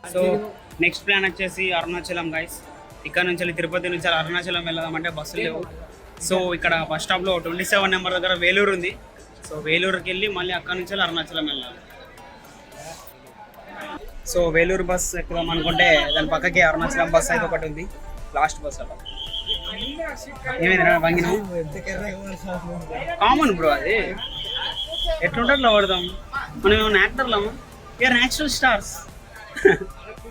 So next plan వచ్చేసి Arunachalam guys. ఇక్కడ నుంచి వెళ్ళి తిరుపతి నుంచి అరుణాచలం వెళ్దామంటే బస్సులు లేవు. సో ఇక్కడ బస్ స్టాప్లో 27 నెంబర్ దగ్గర వేలూరు ఉంది. సో వేలూరుకి వెళ్ళి మళ్ళీ అక్కడ నుంచి వెళ్ళి అరుణాచలం వెళ్ళాలి. సో వేలూరు బస్ ఎక్కుదాం అనుకుంటే దాని పక్కకి అరుణాచలం బస్ అయితే ఒకటి ఉంది, లాస్ట్ బస్ అలా. ఏమైంది వంగిన కామన్ బ్రో, అది ఎట్లుంటారు లో పడదాం. మనం ఏమన్నా యాక్టర్లము, we're natural stars.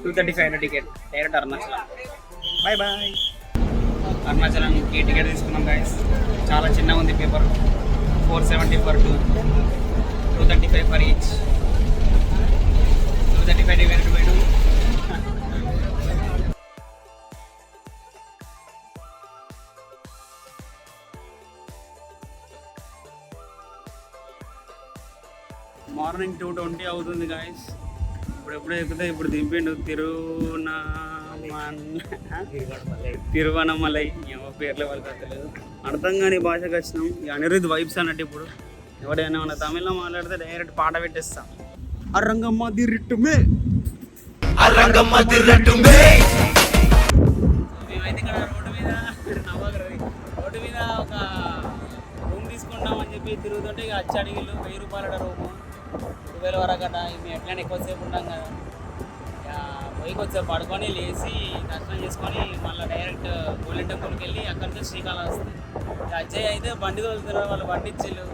235 ticket direct Arunachalam. Bye bye. అరుణాచలంకి టికెట్ తీసుకున్నాం గైస్. చాలా చిన్నగా ఉంది paper. 470 for 2, 235 for each. 235 divided by 2. Morning 2:20 అవుతుంది గాయస్. ఇప్పుడు ఎక్కితే ఇప్పుడు దింపిండు తిరువనమలై. ఏమో పేర్లే వాళ్ళకి అర్థలేదు, అర్థం కాని భాషకు వచ్చినాం. ఈ అనిరుద్ధ్ వైబ్స్ అన్నట్టు. ఇప్పుడు ఎవడైనా మన తమిళ్లో మాట్లాడితే డైరెక్ట్ పాట పెట్టేస్తాం. అరంగమ్మ దిరిట్టుమే, అరంగమ్మ దిరిట్టుమే. మేమైతే ఇక్కడ రోడ్డు మీద ఒక రూమ్ తీసుకుంటామని చెప్పి తిరుగుతుంటే ఇక వచ్చి అడిగిళ్ళు 1000 రూపాయల రూము, 2000 వరకు అట. మేము ఎట్లయినా ఎక్కువసేపు ఉంటాం కదా, పోయికి వచ్చే పడుకొని లేచి దర్శనం చేసుకొని మళ్ళీ డైరెక్ట్ గోల్డెన్ టెంపుల్కి వెళ్ళి అక్కడి నుంచి శ్రీకాళహస్తి. అజయ్ అయితే బండి తోలుతున్నారు, వాళ్ళు బండి ఇచ్చిళ్ళు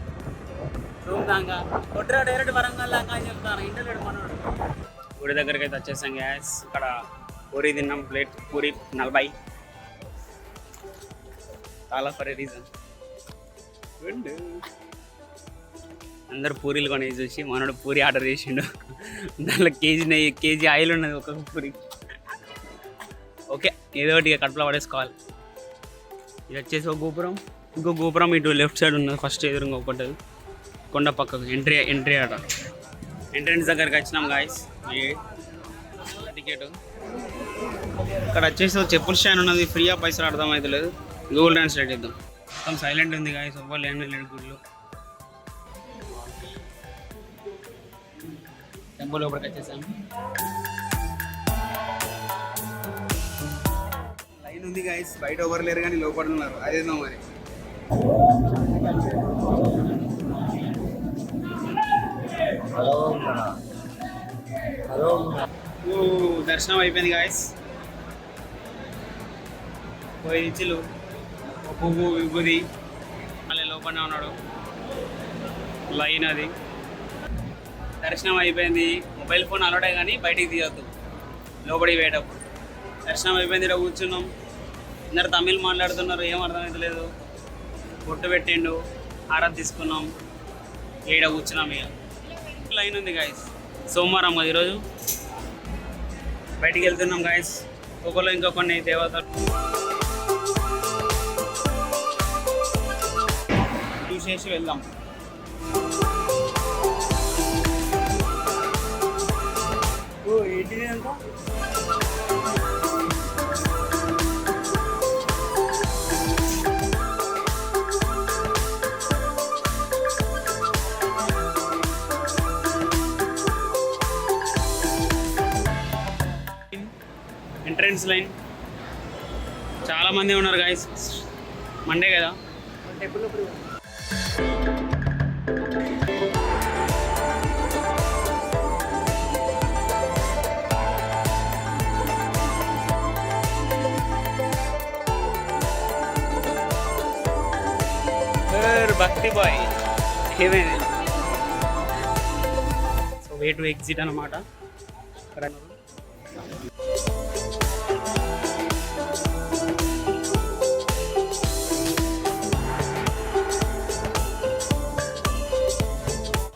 రూమ్ దాకా. కొట్టరా డైరెక్ట్ వరంగల్ దాకా అని చెప్తాను. ఇంటర్వ్యూ మనోడు. గుడి దగ్గరికి అయితే వచ్చేసాం గ్యాస్. ఇక్కడ పూరి తిన్నాం, ప్లేట్ పూరి 40. చాలా ఫర్ ఏ రీజన్. అందరు పూరీలు కొని చూసి మనోడు పూరి ఆర్డర్ చేసిండు. దాంట్లో కేజీ ఆయిల్ ఉన్నది ఒక్కొక్క పూరి. ఓకే, ఏదో ఒకటి కడుపులో పడేసుకోవాలి. ఇది వచ్చేసి ఒక గోపురం, ఇంకో గోపురం ఇటు లెఫ్ట్ సైడ్ ఉన్నది. ఫస్ట్ ఎదురుగా ఒకటి కొండ పక్కకు ఎంట్రీ ఆట. ఎంట్రెన్స్ దగ్గరికి వచ్చినాం గాయస్. టికెట్ ఇక్కడ వచ్చేసి చెప్పుల స్టాండ్ ఉన్నది. ఫ్రీగా పైసలు అర్థమైతే లేదు. గూగుల్ ట్రాన్స్లేట్ చేద్దాం. మొత్తం సైలెంట్ ఉంది గాయస్, ఎవ్వరు లేడు గుడిలో. టెంపుల్ లోపలికి వచ్చేసాం. లైన్ ఉంది గాయస్, బయట ఎవరు లేరు కానీ లోపల ఉన్నారు. అదేదో మరి. దర్శనం అయిపోయింది గాయస్. పోయి ఇచ్చిలు పువ్వు విభూది. మళ్ళీ లోపలనే ఉన్నాడు. లైన్ అది. దర్శనం అయిపోయింది. మొబైల్ ఫోన్ అలవాటే కానీ బయటికి తీయొద్దు లోపలికి పోయేటప్పుడు. దర్శనం అయిపోయింది. ఇక్కడ కూర్చున్నాం. అందరు తమిళ్ మాట్లాడుతున్నారు, ఏం అర్థమవుతలేదు. బొట్టు పెట్టిండు, ఆరాధ తీసుకున్నాం. ఈడ కూర్చున్నాం. ఇక లైన్ ఉంది గాయస్. సోమవారం కదా ఈరోజు. బయటికి వెళ్తున్నాం గాయస్. ఒక్కొక్కరు ఇంకా కొన్ని దేవతలు చూసేసి వెళ్దాం. ఏంటిది అంతా? ఎంట్రన్స్ లైన్ చాలా మంది ఉన్నారు గాయస్. మండే కదా. భక్తి బాయ్ ఏమైంది. సో వే టు ఎగ్జిట్ అన్నమాట.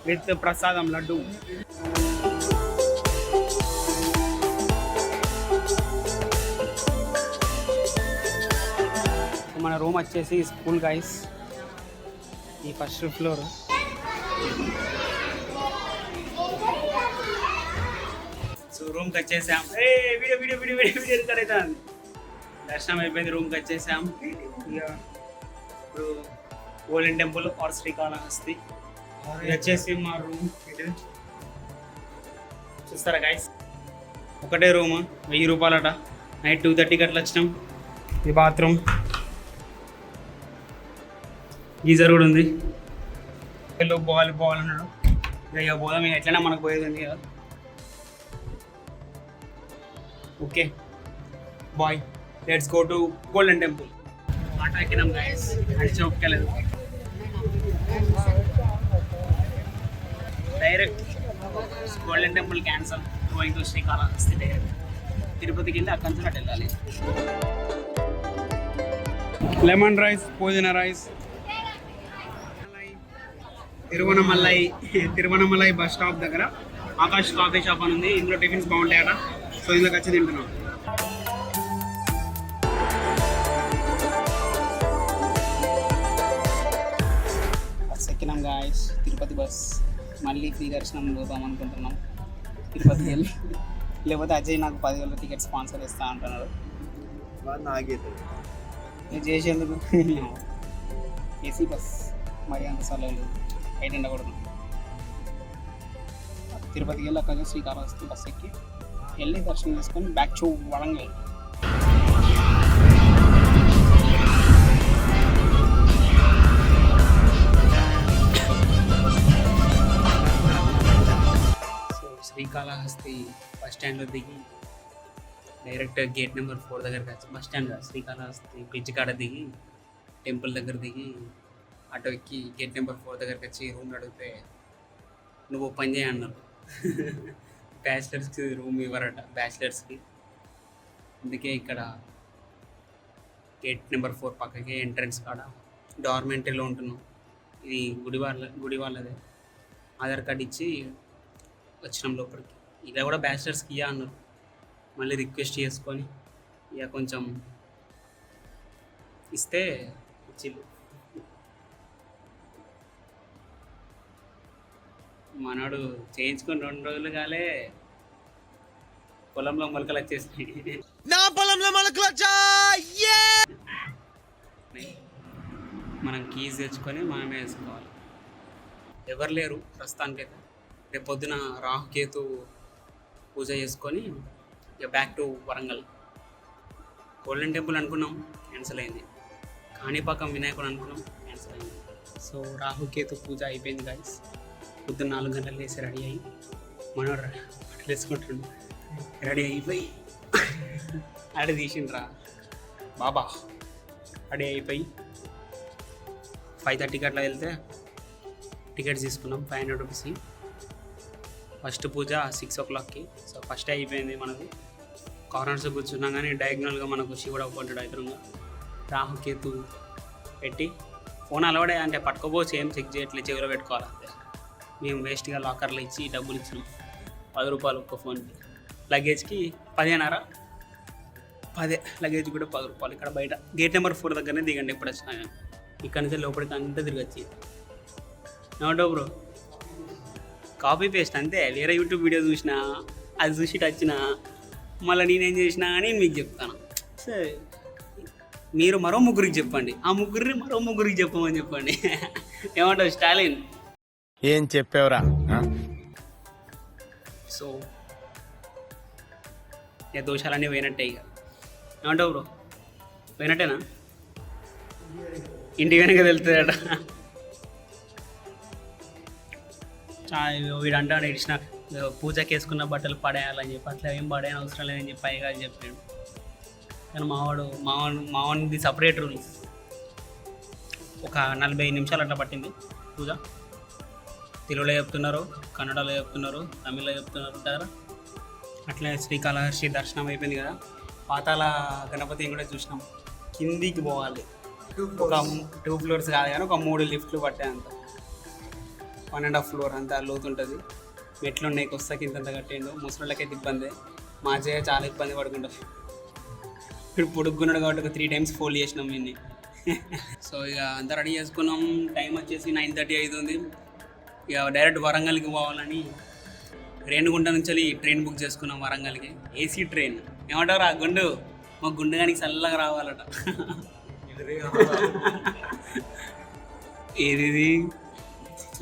విత్ ప్రసాదం లడ్డు. మన రూమ్ వచ్చేసి స్కూల్ గైస్. ఈ ఫస్ట్ ఫ్లోర్. సో రూమ్కి వచ్చేసాం. Video video video video video record అవుతుంది. దర్శనం అయిపోయింది. రూమ్కి వచ్చేసాం. ఇప్పుడు గోల్డెన్ టెంపుల్ ఆర్ శ్రీకాళహస్తి. ఇది వచ్చేసి మా రూమ్. చూస్తారా గైస్? ఒకటే రూమ్ 1000 రూపాయలట. నైట్ 2:30కి అట్లా వచ్చినాం. ఈ బాత్రూమ్, గీజర్ కూడా ఉంది. పోవాలన్నాడు. ఇక పోదాం, ఎట్లైనా మనకు పోయేది ఉంది కదా. Okay bye, let's go to golden temple. Auto ఎక్కినాం గైస్, నడిచి ఒక్కలేదు. Direct golden temple cancel, going to Srikalahasti direct. తిరుపతికి వెళ్ళి అక్కడి నుంచి అటు వెళ్ళాలి. లెమన్ రైస్, పుదీనా రైస్, తిరువనమలై బస్ స్టాప్ దగ్గర ఆకాష్ కాఫీ షాప్ అని ఉంది. ఇందులో టిఫిన్స్ బాగుంటాయట. సో ఇందులోకి వచ్చి తింటున్నాం. బస్ ఎక్కినాం గాయస్, తిరుపతి బస్. మళ్ళీ ఫ్రీ దర్శనం పోదాం అనుకుంటున్నాం తిరుపతికి వెళ్ళి. లేకపోతే అజయ్ నాకు 10,000 టికెట్ స్పాన్సర్ ఇస్తా అంటున్నాడు. నేను చేసేందుకు ఏసీ బస్ మరి అంత సర్లేదు, బయట ఉండకూడదు. తిరుపతికి వెళ్ళి అక్కడ శ్రీకాళహస్తి బస్ ఎక్కి వెళ్ళి దర్శనం చేసుకొని back to Warangal. So Srikalahasti bus స్టాండ్లో దిగి డైరెక్ట్ గేట్ నెంబర్ 4 దగ్గరికి వచ్చి, బస్ స్టాండ్ శ్రీకాళహస్తి బ్రిడ్జ్ కాడ దిగి టెంపుల్ దగ్గర దిగి ఆటో ఎక్కి గేట్ నెంబర్ 4 దగ్గరికి వచ్చి రూమ్ అడిగితే నువ్వు పని చేయ అన్నారు. బ్యాచిలర్స్కి రూమ్ ఇవ్వరట, బ్యాచిలర్స్కి. అందుకే ఇక్కడ గేట్ నెంబర్ 4 పక్కకి ఎంట్రన్స్ కాడ డార్మెంటరీలో ఉంటున్నాం. ఇది గుడి వాళ్ళదే. ఆధార్ కార్డ్ ఇచ్చి వచ్చినాం లోపలికి. ఇలా కూడా బ్యాచిలర్స్కి ఇయ్య అన్నారు. మళ్ళీ రిక్వెస్ట్ చేసుకొని ఇక కొంచెం ఇస్తే ఇచ్చిళ్ళు. మనోడు చేయించుకొని 2 రోజులు కాలే పొలంలో మొలకలు వచ్చేసినాయి. నా పొలంలో మొలకలు వచ్చాయి. మనం కీస్ తెచ్చుకొని మనమే వేసుకోవాలి. ఎవరు లేరు ప్రస్తుతానికైతే. రేపు పొద్దున రాహుకేతు పూజ చేసుకొని ఇక back to Warangal. Golden temple అనుకున్నాం, క్యాన్సిల్ అయింది. కాణిపాకం వినాయకుడు అనుకున్నాం, క్యాన్సిల్ అయింది. సో రాహుకేతు పూజ అయిపోయింది గాయస్. పొద్దున్న 4 గంటలు వేసి రెడీ అయ్యి మనోడు బట్టలు వేసుకుంటుండు. రెడీ అయిపోయి అడి తీసిండ్రా బాబా. రెడీ అయిపోయి 5:30కి అట్లా వెళ్తే టికెట్స్ తీసుకున్నాం 500 రూపీస్. ఫస్ట్ పూజ 6 o'clockకి. సో ఫస్ట్ అయిపోయింది మనకు. కార్నర్స్ కూర్చున్నాం కానీ డయాగ్నల్గా మనకు శివుడు అవ్వకుంటాడు ఎదురుగా. రాహుకేతు పెట్టి ఫోన్ అలవాడే అంటే పట్టుకోపోవచ్చు, ఏం చెక్ చేయట్లేదు, చెవిలో పెట్టుకోవాలి అంతే. మేము వేస్ట్గా లాకర్లో ఇచ్చి డబ్బులు ఇచ్చినాం 10 రూపాయలు ఒక్క ఫోన్కి. లగేజ్కి 15.5, 10 లగేజ్ కూడా 10 రూపాయలు. ఇక్కడ బయట గేట్ నెంబర్ 4 దగ్గరనే దిగండి ఎప్పుడు వచ్చినా. ఇక్కడ నుంచి లోపలికి అంతా తిరగచ్చి. నోటో బ్రో, కాపీ పేస్ట్ అంతే. వేరే యూట్యూబ్ వీడియో చూసినా అది చూసి వచ్చిన మళ్ళీ నేనేం చేసినా అని మీకు చెప్తాను. సరే, మీరు మరో 3 చెప్పండి, ఆ 3 మరో 3 చెప్పమని చెప్పండి. ఏమంటావు స్టాలిన్? ఏం చెప్పావురా? సో ఇక దోషాలన్నీ పోయినట్టే. ఇక ఏమంటావు బ్రో, పోయినట్టేనా? ఇంటికి వెనక వెళ్తాడట. వీడు అంటాడు ఇడిచిన పూజకి వేసుకున్న బట్టలు పడేయాలని చెప్పి. అట్లా ఏం పడేయని అవసరం లేదని చెప్పి పైగా చెప్పాడు. కానీ మావాడిది సపరేట్ రూల్స్. ఒక 45 నిమిషాలు అట్లా పట్టింది పూజ. తెలుగులో చెప్తున్నారు, కన్నడలో చెప్తున్నారు, తమిళ్లో చెప్తున్నారు కదా. అట్లా శ్రీకాళహస్తి దర్శనం అయిపోయింది కదా. పాతాళ గణపతిని కూడా చూసినాం. కిందికి పోవాలి, ఒక 2 ఫ్లోర్స్ కాదు కానీ ఒక 3 లిఫ్ట్లు పట్టాయి. అంత 1.5 ఫ్లోర్ అంతా లోతుంటుంది. మెట్లు ఉన్నాయి, కొస్తాకి ఇంతంత కట్టిండు. ముసలిళ్ళకైతే ఇబ్బంది. మా అజయ్య చాలా ఇబ్బంది పడుకుంటారు. ఇప్పుడు పొడుగున్నాడు కాబట్టి ఒక 3 times ఫోల్డ్ చేసినాం ఇన్ని. సో ఇక అంతా రెడీ చేసుకున్నాం. టైం వచ్చేసి 9:30 అవుతుంది. ఇక డైరెక్ట్ వరంగల్కి పోవాలని రేణిగుంట నుంచి ట్రైన్ బుక్ చేసుకున్నాం వరంగల్కి. AC train. ఏమంటారు ఆ గుండు? మా గుండెగానికి చల్లగా రావాలట. ఇది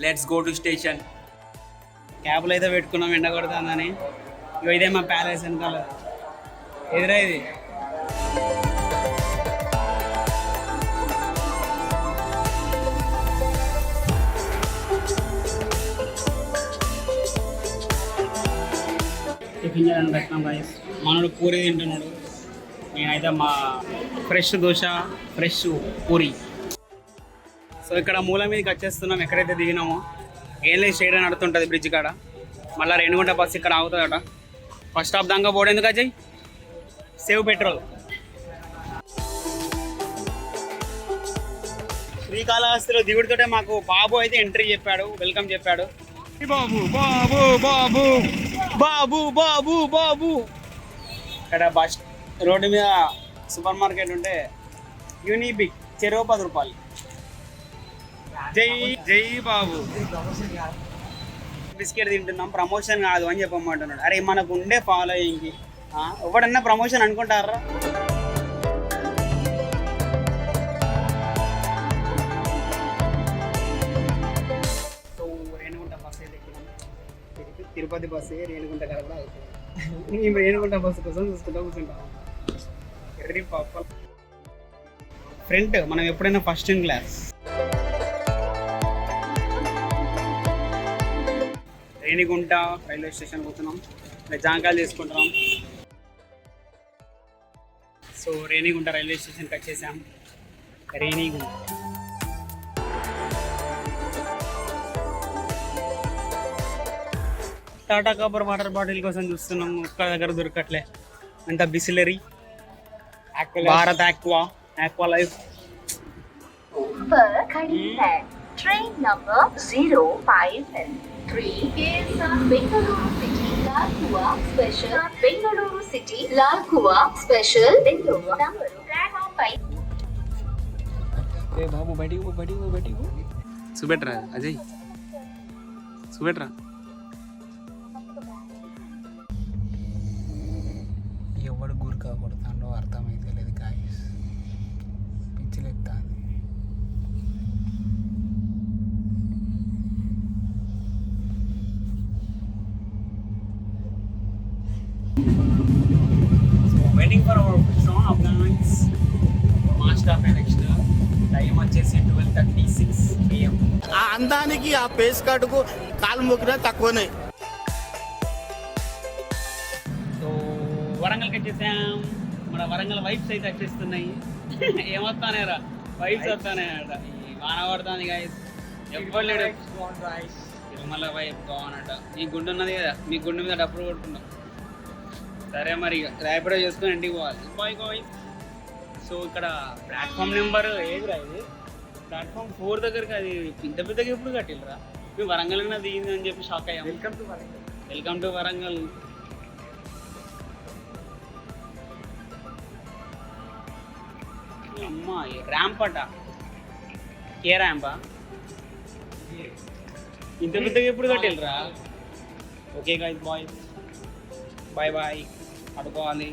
లెట్స్ గో టు స్టేషన్. క్యాబ్లో అయితే పెట్టుకున్నాం ఎండ కొడుతుందని. ఇగో ఇదే మా ప్యాలెస్ వెనకాల ఎదురా ఇది. టిఫిన్ చేయాలని పెట్టినాం గాయస్. మనోడు పూరి తింటున్నాడు, నేనైతే మా fresh dosa, fresh puri. So ఇక్కడ మూల మీదకి వచ్చేస్తున్నాం. ఎక్కడైతే దిగినామో ఏం లేదు, స్ట్రైట్ అని నడుతుంటుంది బ్రిడ్జ్ కాడ. మళ్ళీ రేణిగుంట బస్సు ఇక్కడ ఆగుతుందట. ఫస్ట్ స్టాప్ దాకా పోవడం అజయ్, సేవ్ పెట్రోల్. శ్రీకాళహస్తిలో దిగుడుతోటే మాకు బాబు అయితే ఎంట్రీ చెప్పాడు, వెల్కమ్ చెప్పాడు. బాబు బాబు బాబు బాబు బాబు బాబు. ఇక్కడ బస్ రోడ్డు మీద సూపర్ మార్కెట్ ఉంటే యూనిబిక్ చెరువు 10 రూపాయలు. జై జై బాబు. బిస్కెట్ తింటున్నాం, ప్రమోషన్ కాదు అని చెప్పమంటున్నాడు. అరే మనకు ఉండే ఫాలోయింగ్కి ఎవడన్నా ప్రమోషన్ అనుకుంటారా? సో రేణిగుంట బస్సు అయితే ఎక్కినాం. తిరుపతి బస్సు రేణిగుంట కాడ కూడా అవుతుంది. మేము రేణిగుంట బస్సు కోసం చూసుకుంటా కూర్చుంటాం. ఎర్రి పాప ఫ్రంట్ మనం ఎప్పుడైనా first in class. Renigunta railway station పోతున్నాం, జాంకాయలు తీసుకుంటున్నాం. సో రేణిగుంట రైల్వే స్టేషన్కి వచ్చేసాం. Renigunta Tata copper water bottle కోసం చూస్తున్నాం, ఒక్క దగ్గర దొరకట్లే. అంత Bisleri, Bharat aqua, aqua life. Train number 053 is Bengaluru City Lalkuwa Special. Bengaluru City Lalkuwa Special. Bengaluru number platform 5. ఏ బాబు బయటికి పో, బయటికి పో, బయటికి పో. చూపెట్రా అజయ్, చూపెట్రా. ఎవడు గురికా కొడతాడో అర్థమైతే లేదు guys, పిచ్చిలెత్తాది. Waiting for our stop guys. Master next time వచ్చేసి 12:36 AM. ఆ అందానికి ఆ పేస్ కార్డుకు కాలు మొక్కినా తక్కువనే. సో వరంగల్కి వచ్చేసాం. మన వరంగల్ వైబ్స్ అయితే వచ్చేస్తున్నాయి. ఏమొస్తానేరా వైబ్స్ వస్తానేట. ఈ వాన పడుతుంది గాయస్, ఎవ్వలేడు. తిరుమల వైబ్ బాగున్నట. మీ గుండు ఉన్నది కదా, మీ గుండు మీద డబ్బులు కొట్టుకున్నాం. సరే మరి ర్యాపిడో చేసుకొని ఇంటికి పోవాలి. బాయ్. సో ఇక్కడ ప్లాట్ఫామ్ నెంబర్ ఏదిరా ఇది, ప్లాట్ఫామ్ 4 దగ్గరికి. అది ఇంత పెద్దగా ఎప్పుడు కట్టిల్లరా? మేము వరంగల్ దిగింది అని చెప్పి షాక్ అయ్యాం. Welcome to Warangal. అమ్మా ర్యాంప్ అట, ఏ ర్యాంపా? ఇంత పెద్దగా ఎప్పుడు కట్టిల్లరా? Okay guys, bye bye. పడుకోవాలి.